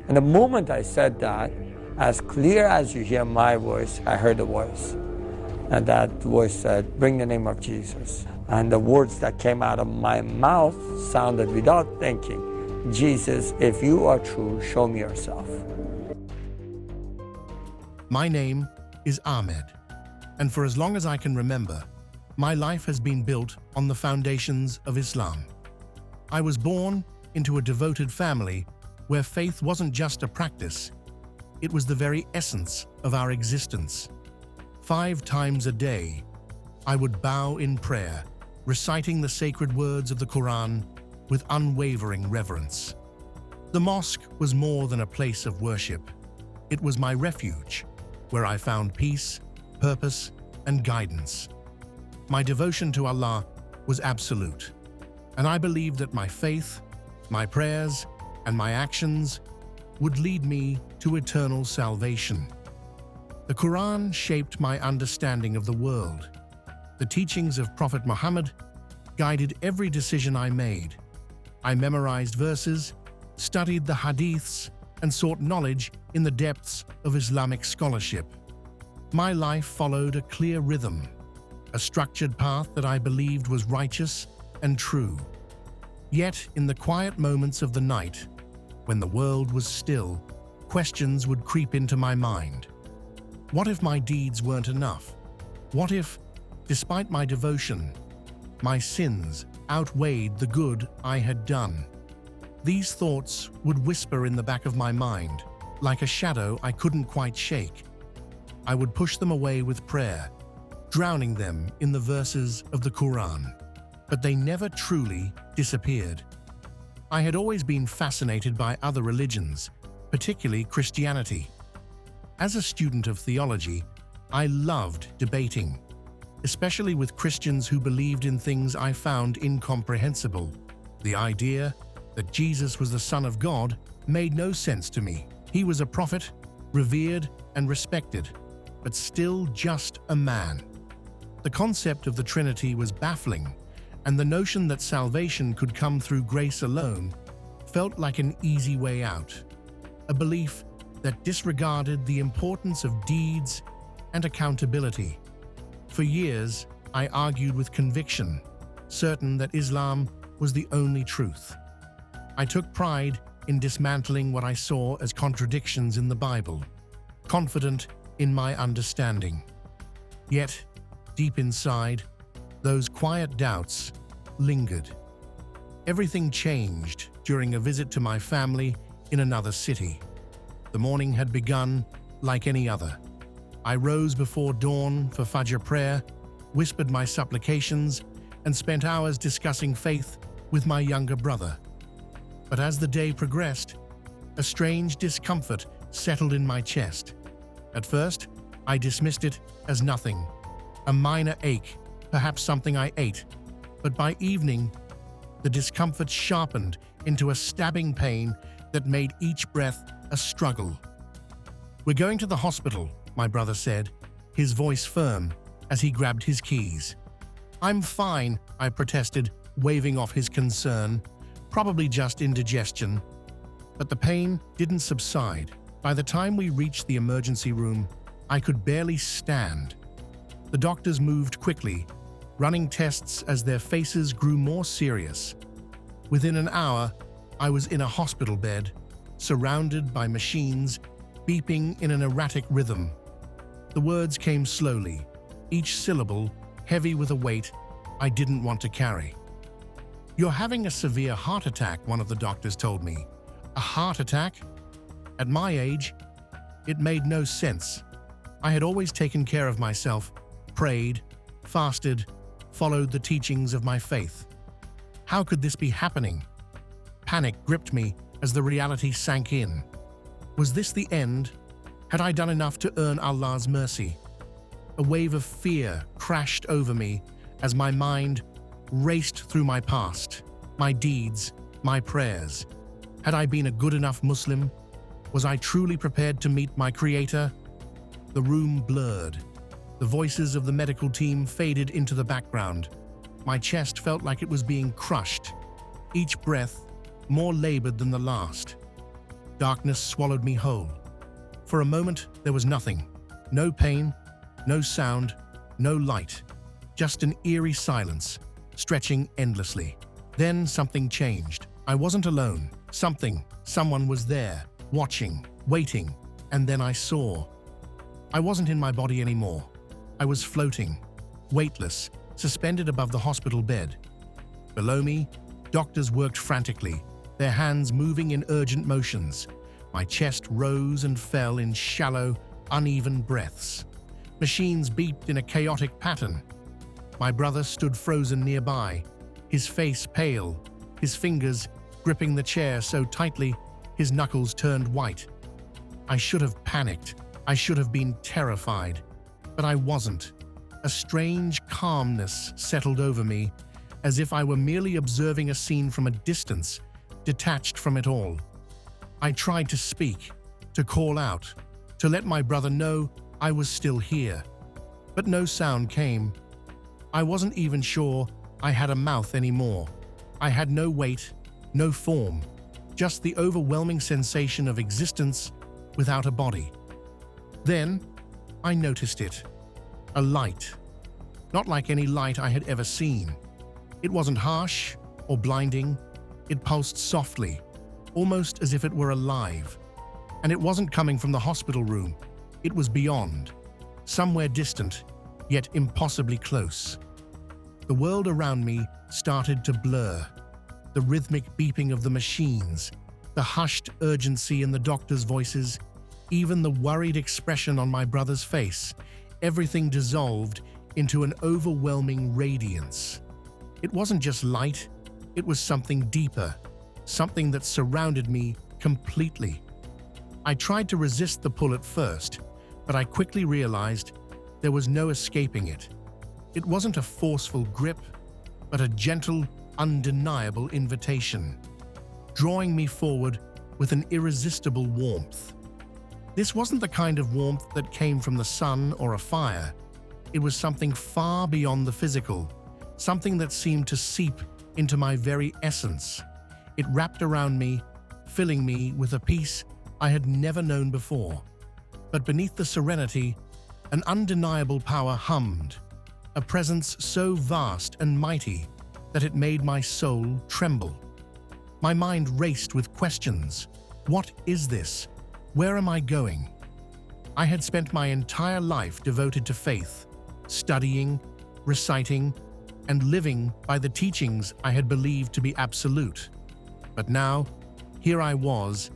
And the moment I said that, as clear as you hear my voice, I heard a voice. And that voice said, bring the name of Jesus. And the words that came out of my mouth sounded without thinking, Jesus, if you are true, show me yourself. My name is Ahmed, and for as long as I can remember, my life has been built on the foundations of Islam. I was born into a devoted family where faith wasn't just a practice, it was the very essence of our existence. 5 times a day, I would bow in prayer, reciting the sacred words of the Quran with unwavering reverence. The mosque was more than a place of worship. It was my refuge, where I found peace, purpose, and guidance. My devotion to Allah was absolute, and I believed that my faith, my prayers, and my actions would lead me to eternal salvation. The Quran shaped my understanding of the world. The teachings of Prophet Muhammad guided every decision I made. I memorized verses, studied the hadiths, and sought knowledge in the depths of Islamic scholarship. My life followed a clear rhythm, a structured path that I believed was righteous and true. Yet, in the quiet moments of the night, when the world was still, questions would creep into my mind. What if my deeds weren't enough? What if, despite my devotion, my sins outweighed the good I had done? These thoughts would whisper in the back of my mind, like a shadow I couldn't quite shake. I would push them away with prayer, drowning them in the verses of the Quran. But they never truly disappeared. I had always been fascinated by other religions, particularly Christianity. As a student of theology, I loved debating, especially with Christians who believed in things I found incomprehensible. The idea that Jesus was the Son of God made no sense to me. He was a prophet, revered and respected, but still just a man. The concept of the Trinity was baffling, and the notion that salvation could come through grace alone felt like an easy way out, a belief that disregarded the importance of deeds and accountability. For years, I argued with conviction, certain that Islam was the only truth. I took pride in dismantling what I saw as contradictions in the Bible, confident in my understanding. Yet, deep inside, those quiet doubts lingered. Everything changed during a visit to my family in another city. The morning had begun like any other. I rose before dawn for Fajr prayer, whispered my supplications, and spent hours discussing faith with my younger brother. But as the day progressed, a strange discomfort settled in my chest. At first, I dismissed it as nothing, a minor ache, perhaps something I ate. But by evening, the discomfort sharpened into a stabbing pain that made each breath a struggle. "We're going to the hospital," my brother said, his voice firm as he grabbed his keys. "I'm fine," I protested, waving off his concern, probably just indigestion. But the pain didn't subside. By the time we reached the emergency room, I could barely stand. The doctors moved quickly, running tests as their faces grew more serious. Within an hour, I was in a hospital bed, surrounded by machines, beeping in an erratic rhythm. The words came slowly, each syllable heavy with a weight I didn't want to carry. "You're having a severe heart attack," one of the doctors told me. A heart attack? At my age, it made no sense. I had always taken care of myself, prayed, fasted, followed the teachings of my faith. How could this be happening? Panic gripped me as the reality sank in. Was this the end? Had I done enough to earn Allah's mercy? A wave of fear crashed over me as my mind raced through my past, my deeds, my prayers. Had I been a good enough Muslim? Was I truly prepared to meet my Creator? The room blurred. The voices of the medical team faded into the background. My chest felt like it was being crushed, each breath more labored than the last. Darkness swallowed me whole. For a moment, there was nothing. No pain, no sound, no light. Just an eerie silence, stretching endlessly. Then something changed. I wasn't alone. Someone was there, watching, waiting, and then I saw. I wasn't in my body anymore. I was floating, weightless, suspended above the hospital bed. Below me, doctors worked frantically, their hands moving in urgent motions. My chest rose and fell in shallow, uneven breaths. Machines beeped in a chaotic pattern. My brother stood frozen nearby, his face pale, his fingers gripping the chair so tightly his knuckles turned white. I should have panicked. I should have been terrified. But I wasn't. A strange calmness settled over me, as if I were merely observing a scene from a distance, detached from it all. I tried to speak, to call out, to let my brother know I was still here. But no sound came. I wasn't even sure I had a mouth anymore. I had no weight, no form, just the overwhelming sensation of existence without a body. Then, I noticed it. A light. Not like any light I had ever seen. It wasn't harsh or blinding. It pulsed softly, almost as if it were alive. And it wasn't coming from the hospital room. It was beyond, somewhere distant, yet impossibly close. The world around me started to blur. The rhythmic beeping of the machines, the hushed urgency in the doctors' voices, even the worried expression on my brother's face, everything dissolved into an overwhelming radiance. It wasn't just light, it was something deeper, something that surrounded me completely. I tried to resist the pull at first, but I quickly realized there was no escaping it. It wasn't a forceful grip, but a gentle, undeniable invitation, drawing me forward with an irresistible warmth. This wasn't the kind of warmth that came from the sun or a fire. It was something far beyond the physical, something that seemed to seep into my very essence. It wrapped around me, filling me with a peace I had never known before. But beneath the serenity, an undeniable power hummed, a presence so vast and mighty that it made my soul tremble. My mind raced with questions. What is this? Where am I going? I had spent my entire life devoted to faith, studying, reciting, and living by the teachings I had believed to be absolute. But now, here I was,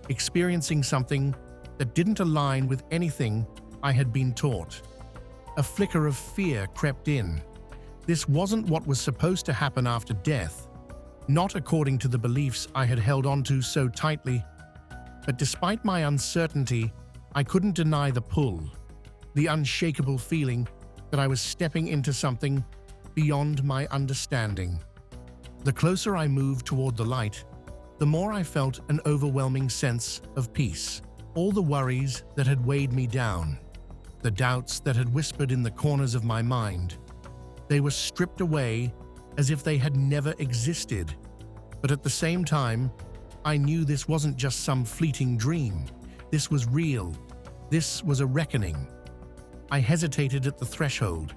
experiencing something that didn't align with anything I had been taught. A flicker of fear crept in. This wasn't what was supposed to happen after death, not according to the beliefs I had held onto so tightly. But despite my uncertainty, I couldn't deny the pull, the unshakable feeling that I was stepping into something beyond my understanding. The closer I moved toward the light, the more I felt an overwhelming sense of peace. All the worries that had weighed me down, the doubts that had whispered in the corners of my mind, they were stripped away as if they had never existed. But at the same time, I knew this wasn't just some fleeting dream. This was real. This was a reckoning. I hesitated at the threshold,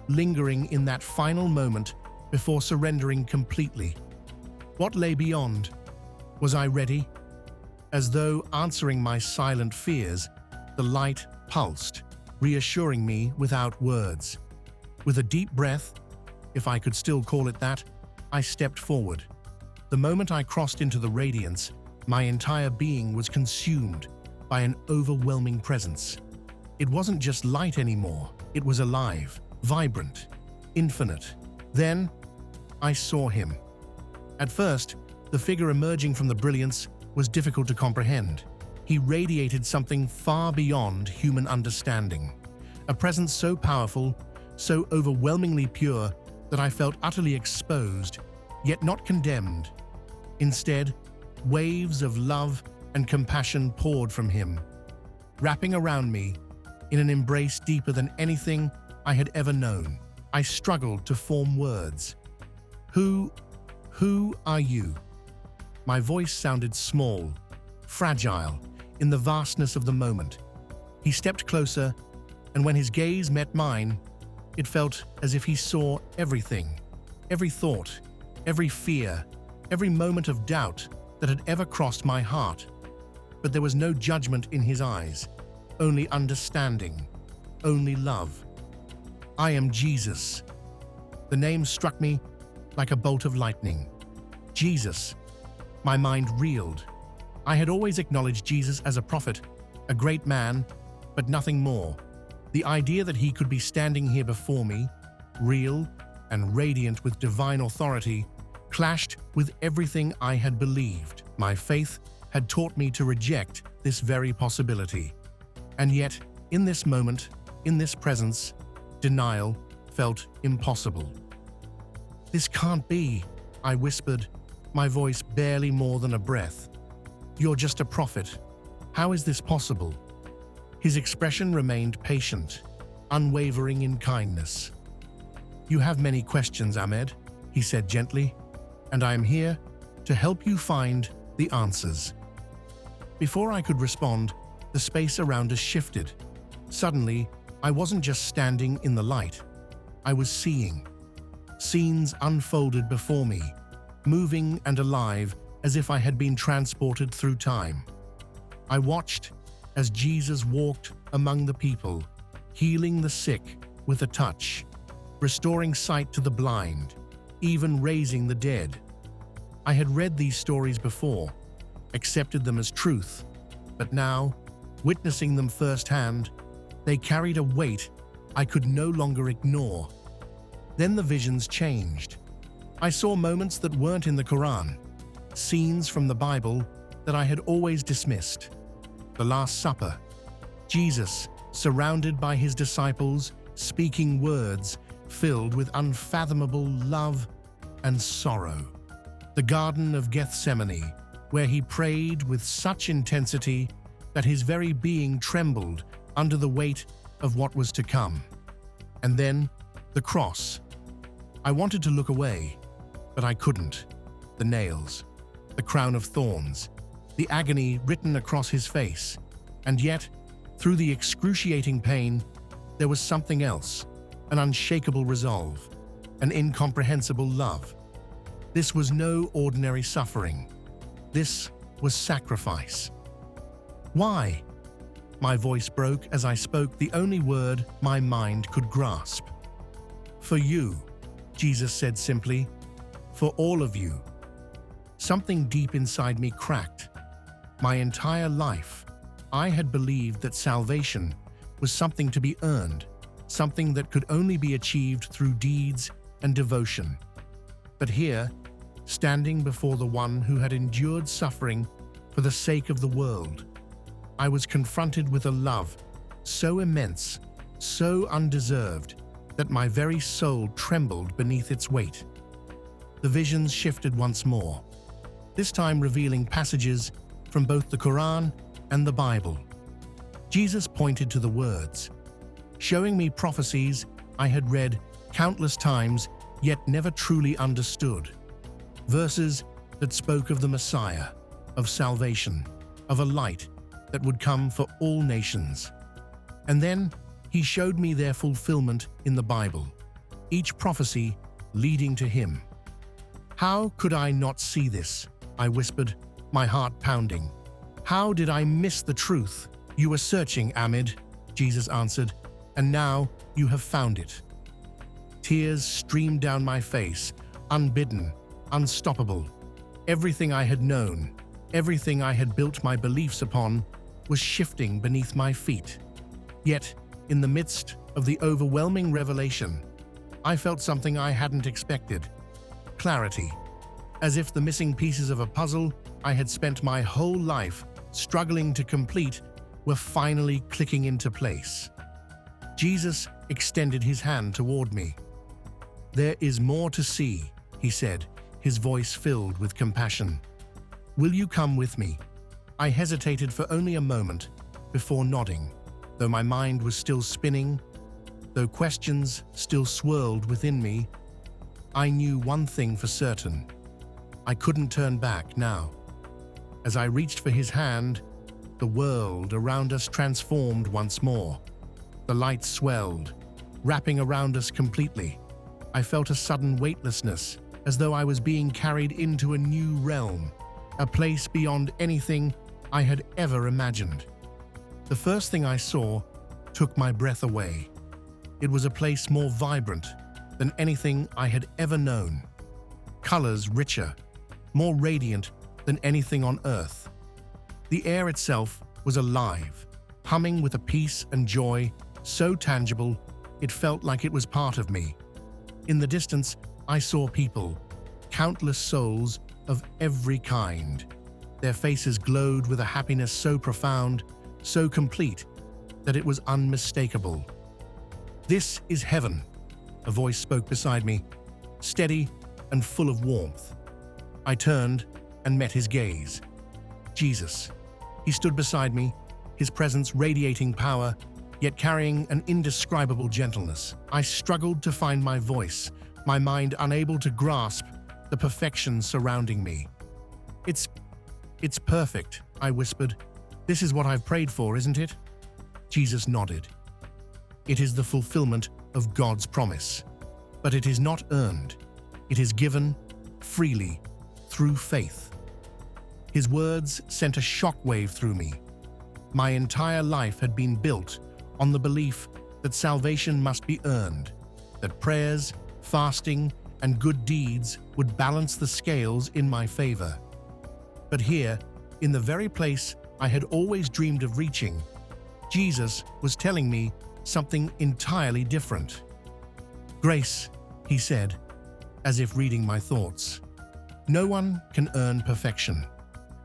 lingering in that final moment before surrendering completely. What lay beyond? Was I ready? As though answering my silent fears, the light pulsed, reassuring me without words. With a deep breath, if I could still call it that, I stepped forward. The moment I crossed into the radiance, my entire being was consumed by an overwhelming presence. It wasn't just light anymore, it was alive, vibrant, infinite. Then, I saw him. At first, the figure emerging from the brilliance was difficult to comprehend. He radiated something far beyond human understanding. A presence so powerful, so overwhelmingly pure, that I felt utterly exposed, yet not condemned. Instead, waves of love and compassion poured from him, wrapping around me in an embrace deeper than anything I had ever known. I struggled to form words. Who are you? My voice sounded small, fragile, in the vastness of the moment. He stepped closer, and when his gaze met mine, it felt as if he saw everything, every thought, every fear, every moment of doubt that had ever crossed my heart. But there was no judgment in his eyes, only understanding, only love. "I am Jesus." The name struck me like a bolt of lightning. Jesus. My mind reeled. I had always acknowledged Jesus as a prophet, a great man, but nothing more. The idea that he could be standing here before me, real and radiant with divine authority, clashed with everything I had believed. My faith had taught me to reject this very possibility. And yet, in this moment, in this presence, denial felt impossible. "This can't be," I whispered, my voice barely more than a breath. "You're just a prophet. How is this possible?" His expression remained patient, unwavering in kindness. "You have many questions, Ahmed," he said gently, "and I am here to help you find the answers." Before I could respond, the space around us shifted. Suddenly, I wasn't just standing in the light. I was seeing. Scenes unfolded before me, moving and alive as if I had been transported through time. I watched as Jesus walked among the people, healing the sick with a touch, restoring sight to the blind, even raising the dead. I had read these stories before, accepted them as truth, but now, witnessing them firsthand, they carried a weight I could no longer ignore. Then the visions changed. I saw moments that weren't in the Quran, scenes from the Bible that I had always dismissed. The Last Supper, Jesus surrounded by his disciples, speaking words filled with unfathomable love and sorrow. The Garden of Gethsemane, where he prayed with such intensity that his very being trembled under the weight of what was to come. And then, the cross. I wanted to look away, but I couldn't. The nails, the crown of thorns, the agony written across his face. And yet, through the excruciating pain, there was something else, an unshakable resolve, an incomprehensible love. This was no ordinary suffering. This was sacrifice. "Why?" My voice broke as I spoke the only word my mind could grasp. "For you," Jesus said simply. "For all of you." Something deep inside me cracked. My entire life, I had believed that salvation was something to be earned, something that could only be achieved through deeds and devotion. But here, standing before the one who had endured suffering for the sake of the world, I was confronted with a love so immense, so undeserved, that my very soul trembled beneath its weight. The visions shifted once more, this time revealing passages from both the Quran and the Bible. Jesus pointed to the words, showing me prophecies I had read countless times yet never truly understood. Verses that spoke of the Messiah, of salvation, of a light that would come for all nations. And then he showed me their fulfillment in the Bible, each prophecy leading to him. "How could I not see this?" I whispered, my heart pounding. "How did I miss the truth?" "You were searching, Ahmed," Jesus answered, "and now you have found it." Tears streamed down my face, unbidden, unstoppable. Everything I had known, everything I had built my beliefs upon, was shifting beneath my feet. Yet, in the midst of the overwhelming revelation, I felt something I hadn't expected. Clarity. As if the missing pieces of a puzzle I had spent my whole life struggling to complete were finally clicking into place. Jesus extended his hand toward me. "There is more to see," he said, his voice filled with compassion. "Will you come with me?" I hesitated for only a moment before nodding, though my mind was still spinning, though questions still swirled within me. I knew one thing for certain. I couldn't turn back now. As I reached for his hand, the world around us transformed once more. The light swelled, wrapping around us completely. I felt a sudden weightlessness, as though I was being carried into a new realm, a place beyond anything I had ever imagined. The first thing I saw took my breath away. It was a place more vibrant than anything I had ever known. Colors richer, more radiant than anything on earth. The air itself was alive, humming with a peace and joy so tangible it felt like it was part of me. In the distance, I saw people, countless souls of every kind. Their faces glowed with a happiness so profound, so complete, that it was unmistakable. "This is heaven," a voice spoke beside me, steady and full of warmth. I turned and met his gaze. Jesus. He stood beside me, his presence radiating power, yet carrying an indescribable gentleness. I struggled to find my voice, my mind unable to grasp the perfection surrounding me. It's perfect," I whispered. "This is what I've prayed for, isn't it?" Jesus nodded. "It is the fulfillment of God's promise. But it is not earned. It is given freely through faith." His words sent a shockwave through me. My entire life had been built on the belief that salvation must be earned, that prayers, fasting, and good deeds would balance the scales in my favor. But here, in the very place I had always dreamed of reaching, Jesus was telling me something entirely different. "Grace," he said, as if reading my thoughts. "No one can earn perfection.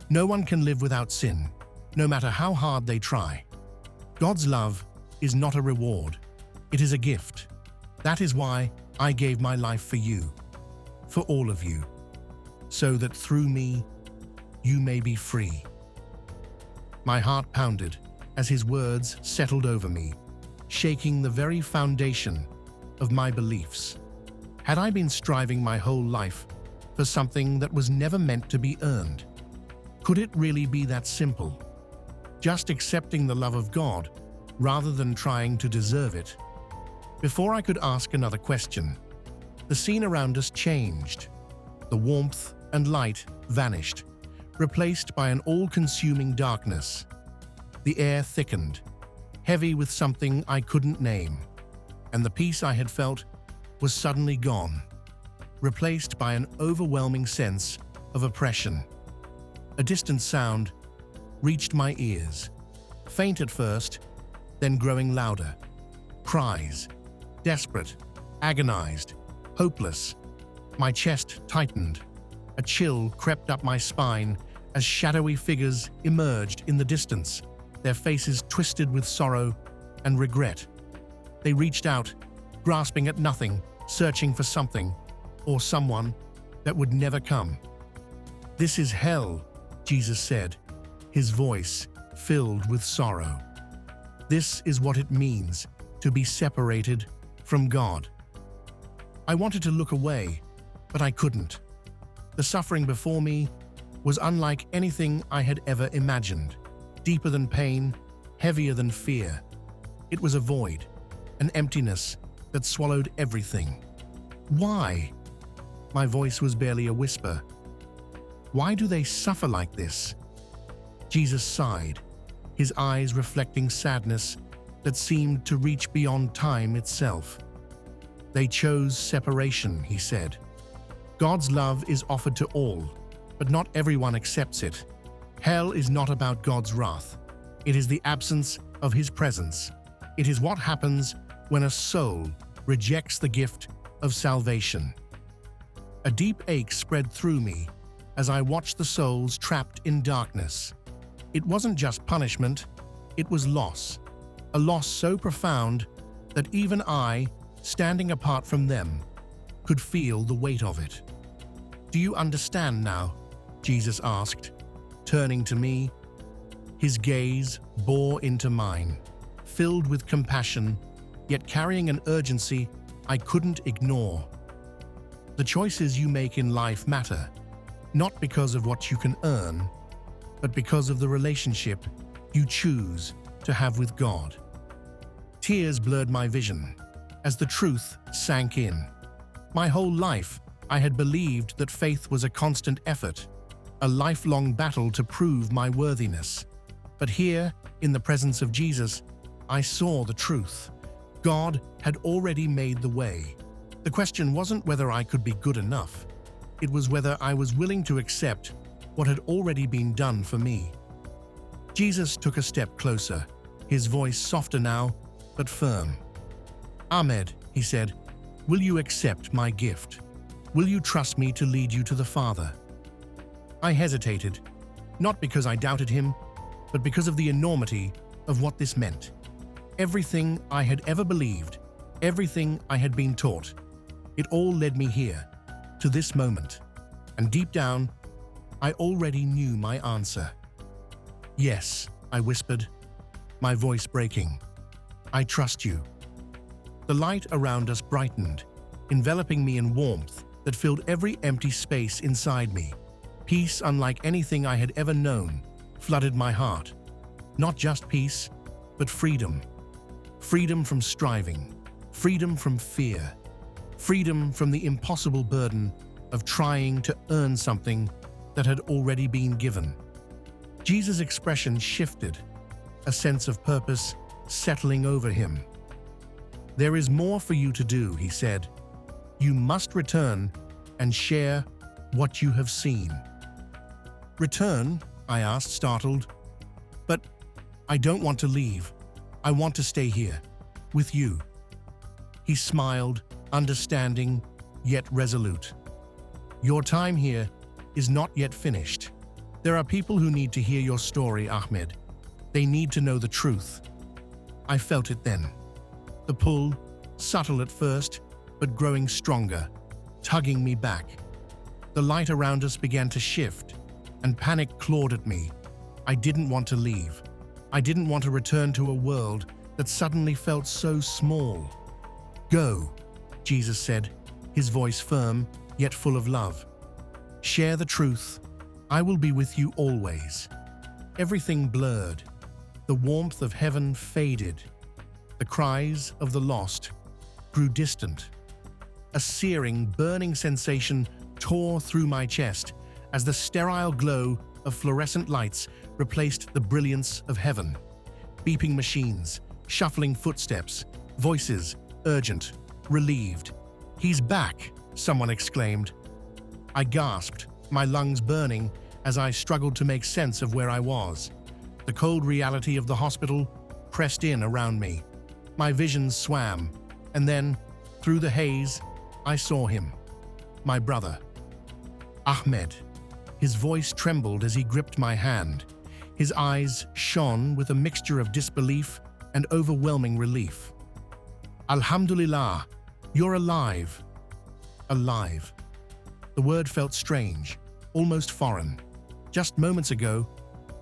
No one can live without sin, no matter how hard they try. God's love is not a reward. It is a gift. That is why I gave my life for you, for all of you, so that through me, you may be free." My heart pounded as his words settled over me, shaking the very foundation of my beliefs. Had I been striving my whole life for something that was never meant to be earned? Could it really be that simple? Just accepting the love of God rather than trying to deserve it? Before I could ask another question, the scene around us changed. The warmth and light vanished, replaced by an all-consuming darkness. The air thickened, heavy with something I couldn't name, and the peace I had felt was suddenly gone, replaced by an overwhelming sense of oppression. A distant sound reached my ears, faint at first, then growing louder. Cries, desperate, agonized, hopeless. My chest tightened. A chill crept up my spine as shadowy figures emerged in the distance, their faces twisted with sorrow and regret. They reached out, grasping at nothing, searching for something or someone that would never come. "This is hell," Jesus said, his voice filled with sorrow. "This is what it means to be separated from God." I wanted to look away, but I couldn't. The suffering before me was unlike anything I had ever imagined, deeper than pain, heavier than fear. It was a void, an emptiness that swallowed everything. Why? My voice was barely a whisper. Why do they suffer like this? Jesus sighed, his eyes reflecting sadness that seemed to reach beyond time itself. "They chose separation," he said. "God's love is offered to all, but not everyone accepts it. Hell is not about God's wrath. It is the absence of his presence. It is what happens when a soul rejects the gift of salvation." A deep ache spread through me as I watched the souls trapped in darkness. It wasn't just punishment, it was loss. A loss so profound that even I, standing apart from them, could feel the weight of it. "Do you understand now?" Jesus asked, turning to me. His gaze bore into mine, filled with compassion, yet carrying an urgency I couldn't ignore. "The choices you make in life matter, not because of what you can earn, but because of the relationship you choose to have with God. Tears blurred my vision as the truth sank in. My whole life, I had believed that faith was a constant effort, a lifelong battle to prove my worthiness. But here, in the presence of Jesus, I saw the truth. God had already made the way. The question wasn't whether I could be good enough. It was whether I was willing to accept what had already been done for me. Jesus took a step closer, his voice softer now, but firm. "Ahmed," he said, "will you accept my gift? Will you trust me to lead you to the Father?" I hesitated, not because I doubted him, but because of the enormity of what this meant. Everything I had ever believed, everything I had been taught, it all led me here, to this moment. And deep down, I already knew my answer. "Yes," I whispered, my voice breaking. "I trust you." The light around us brightened, enveloping me in warmth that filled every empty space inside me. Peace unlike anything I had ever known flooded my heart. Not just peace, but freedom. Freedom from striving, freedom from fear, freedom from the impossible burden of trying to earn something that had already been given. Jesus' expression shifted, a sense of purpose settling over him. "There is more for you to do," he said. "You must return and share what you have seen." "Return?" I asked, startled. "But I don't want to leave. I want to stay here, with you." He smiled, understanding, yet resolute. "Your time here is not yet finished. There are people who need to hear your story, Ahmed. They need to know the truth." I felt it then. The pull, subtle at first, but growing stronger, tugging me back. The light around us began to shift, and panic clawed at me. I didn't want to leave. I didn't want to return to a world that suddenly felt so small. "Go," Jesus said, his voice firm, yet full of love. "Share the truth. I will be with you always." Everything blurred. The warmth of heaven faded. The cries of the lost grew distant. A searing, burning sensation tore through my chest as the sterile glow of fluorescent lights replaced the brilliance of heaven. Beeping machines, shuffling footsteps, voices, urgent, relieved. "He's back," someone exclaimed. I gasped, my lungs burning as I struggled to make sense of where I was. The cold reality of the hospital pressed in around me. My vision swam, and then, through the haze, I saw him. My brother. Ahmed. His voice trembled as he gripped my hand. His eyes shone with a mixture of disbelief and overwhelming relief. "Alhamdulillah, you're alive." Alive. The word felt strange, almost foreign. Just moments ago,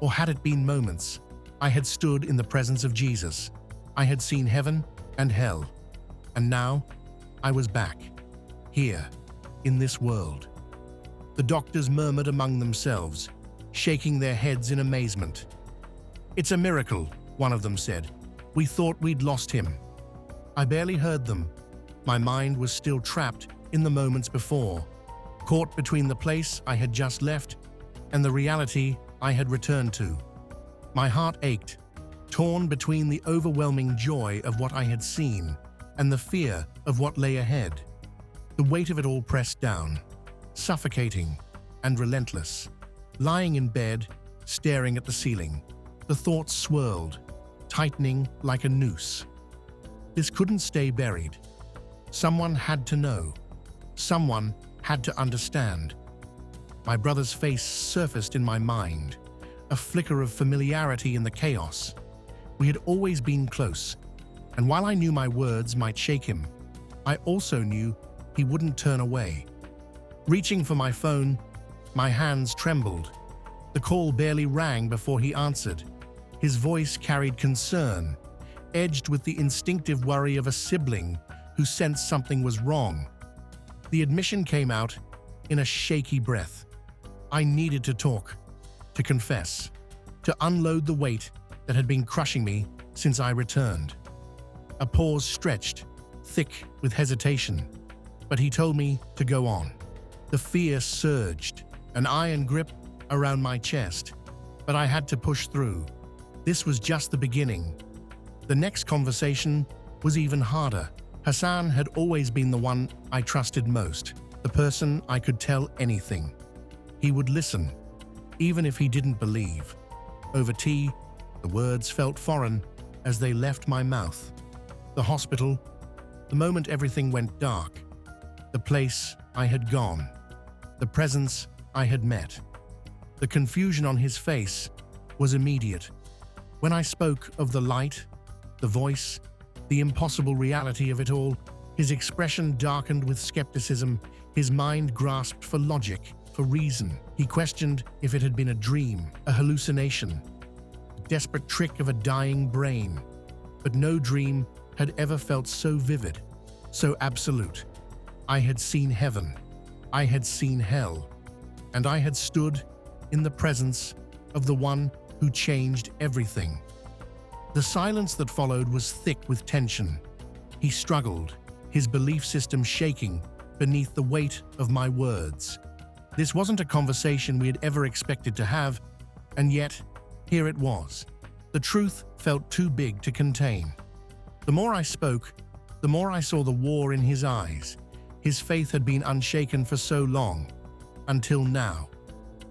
or had it been moments, I had stood in the presence of Jesus. I had seen heaven and hell. And now, I was back, here, in this world. The doctors murmured among themselves, shaking their heads in amazement. "It's a miracle," one of them said. "We thought we'd lost him." I barely heard them. My mind was still trapped in the moments before, caught between the place I had just left and the reality I had returned to. My heart ached, torn between the overwhelming joy of what I had seen and the fear of what lay ahead. The weight of it all pressed down, suffocating and relentless. Lying in bed, staring at the ceiling, the thoughts swirled, tightening like a noose. This couldn't stay buried. Someone had to know. Someone had to understand. My brother's face surfaced in my mind, a flicker of familiarity in the chaos. We had always been close, and while I knew my words might shake him, I also knew he wouldn't turn away. Reaching for my phone, my hands trembled. The call barely rang before he answered. His voice carried concern, edged with the instinctive worry of a sibling who sensed something was wrong. The admission came out in a shaky breath. I needed to talk to confess, to unload the weight that had been crushing me since I returned. A pause stretched, thick with hesitation, but he told me to go on. The fear surged, an iron grip around my chest, but I had to push through. This was just the beginning. The next conversation was even harder. Hassan had always been the one I trusted most, the person I could tell anything. He would listen, even if he didn't believe. Over tea, the words felt foreign as they left my mouth. The hospital, the moment everything went dark, the place I had gone, the presence I had met. The confusion on his face was immediate. When I spoke of the light, the voice, the impossible reality of it all, his expression darkened with skepticism, his mind grasped for logic, for reason. He questioned if it had been a dream, a hallucination, a desperate trick of a dying brain. But no dream had ever felt so vivid, so absolute. I had seen heaven, I had seen hell, and I had stood in the presence of the one who changed everything. The silence that followed was thick with tension. He struggled, his belief system shaking beneath the weight of my words. This wasn't a conversation we had ever expected to have, and yet, here it was. The truth felt too big to contain. The more I spoke, the more I saw the war in his eyes. His faith had been unshaken for so long, until now.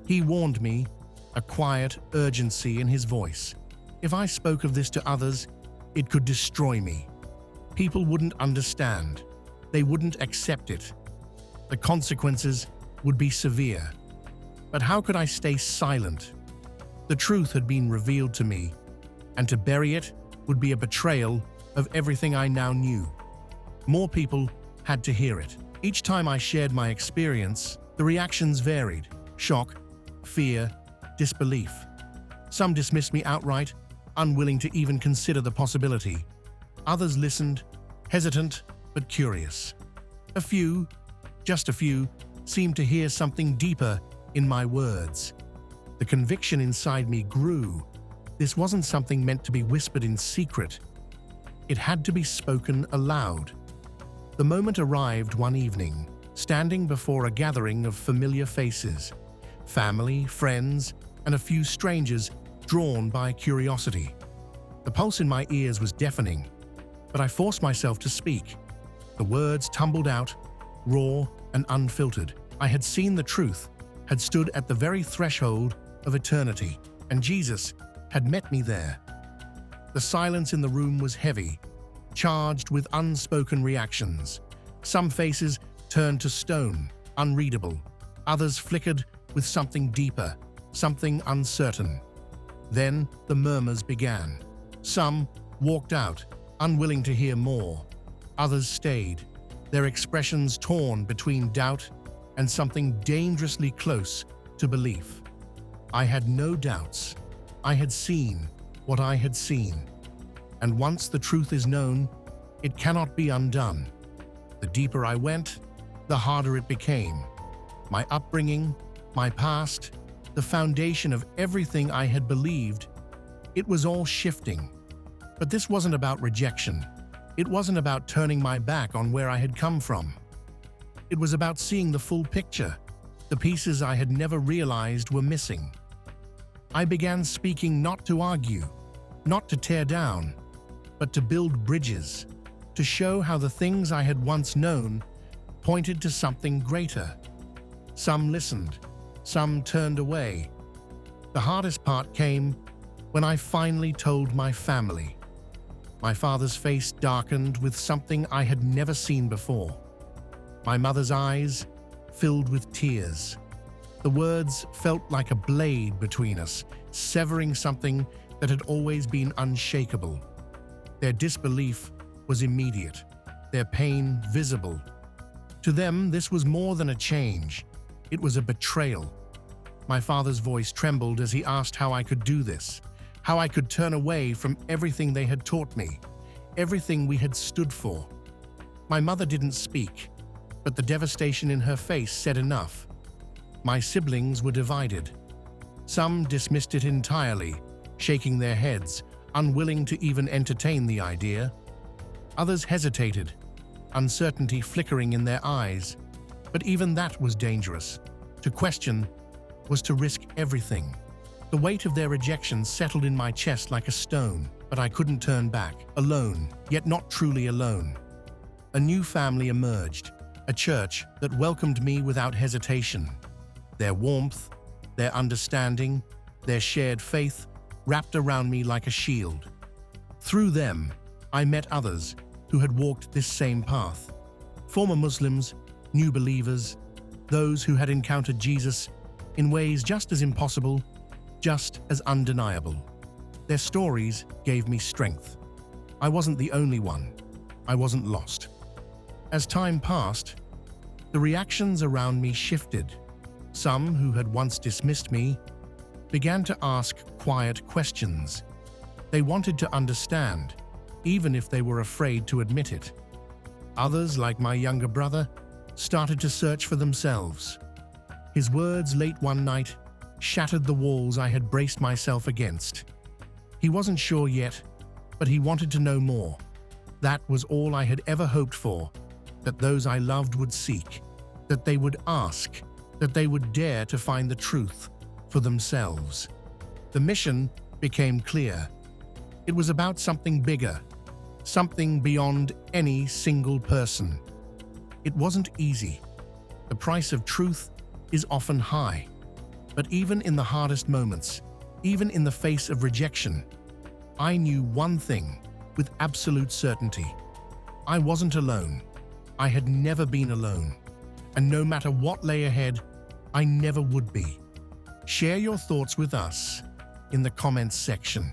He warned me, a quiet urgency in his voice. If I spoke of this to others, it could destroy me. People wouldn't understand. They wouldn't accept it. The consequences would be severe. But how could I stay silent? The truth had been revealed to me, and to bury it would be a betrayal of everything I now knew. More people had to hear it. Each time I shared my experience, the reactions varied: shock, fear, disbelief. Some dismissed me outright, unwilling to even consider the possibility. Others listened, hesitant but curious. A few, just a few, seemed to hear something deeper in my words. The conviction inside me grew. This wasn't something meant to be whispered in secret. It had to be spoken aloud. The moment arrived one evening, standing before a gathering of familiar faces, family, friends, and a few strangers drawn by curiosity. The pulse in my ears was deafening, but I forced myself to speak. The words tumbled out, raw and unfiltered. I had seen the truth, had stood at the very threshold of eternity, and Jesus had met me there. The silence in the room was heavy, charged with unspoken reactions. Some faces turned to stone, unreadable. Others flickered with something deeper, something uncertain. Then the murmurs began. Some walked out, unwilling to hear more. Others stayed, their expressions torn between doubt and something dangerously close to belief. I had no doubts. I had seen what I had seen. And once the truth is known, it cannot be undone. The deeper I went, the harder it became. My upbringing, my past, the foundation of everything I had believed, it was all shifting. But this wasn't about rejection. It wasn't about turning my back on where I had come from. It was about seeing the full picture, the pieces I had never realized were missing. I began speaking not to argue, not to tear down, but to build bridges, to show how the things I had once known pointed to something greater. Some listened, some turned away. The hardest part came when I finally told my family. My father's face darkened with something I had never seen before. My mother's eyes filled with tears. The words felt like a blade between us, severing something that had always been unshakable. Their disbelief was immediate, their pain visible. To them, this was more than a change. It was a betrayal. My father's voice trembled as he asked how I could do this, how I could turn away from everything they had taught me, everything we had stood for. My mother didn't speak, but the devastation in her face said enough. My siblings were divided. Some dismissed it entirely, shaking their heads, unwilling to even entertain the idea. Others hesitated, uncertainty flickering in their eyes. But even that was dangerous. To question was to risk everything. The weight of their rejection settled in my chest like a stone, but I couldn't turn back, alone, yet not truly alone. A new family emerged, a church that welcomed me without hesitation. Their warmth, their understanding, their shared faith wrapped around me like a shield. Through them, I met others who had walked this same path. Former Muslims, new believers, those who had encountered Jesus in ways just as impossible, just as undeniable. Their stories gave me strength. I wasn't the only one. I wasn't lost. As time passed, the reactions around me shifted. Some who had once dismissed me began to ask quiet questions. They wanted to understand, even if they were afraid to admit it. Others, like my younger brother, started to search for themselves. His words late one night shattered the walls I had braced myself against. He wasn't sure yet, but he wanted to know more. That was all I had ever hoped for, that those I loved would seek, that they would ask, that they would dare to find the truth for themselves. The mission became clear. It was about something bigger, something beyond any single person. It wasn't easy. The price of truth is often high. But even in the hardest moments, even in the face of rejection, I knew one thing with absolute certainty. I wasn't alone. I had never been alone. And no matter what lay ahead, I never would be. Share your thoughts with us in the comments section.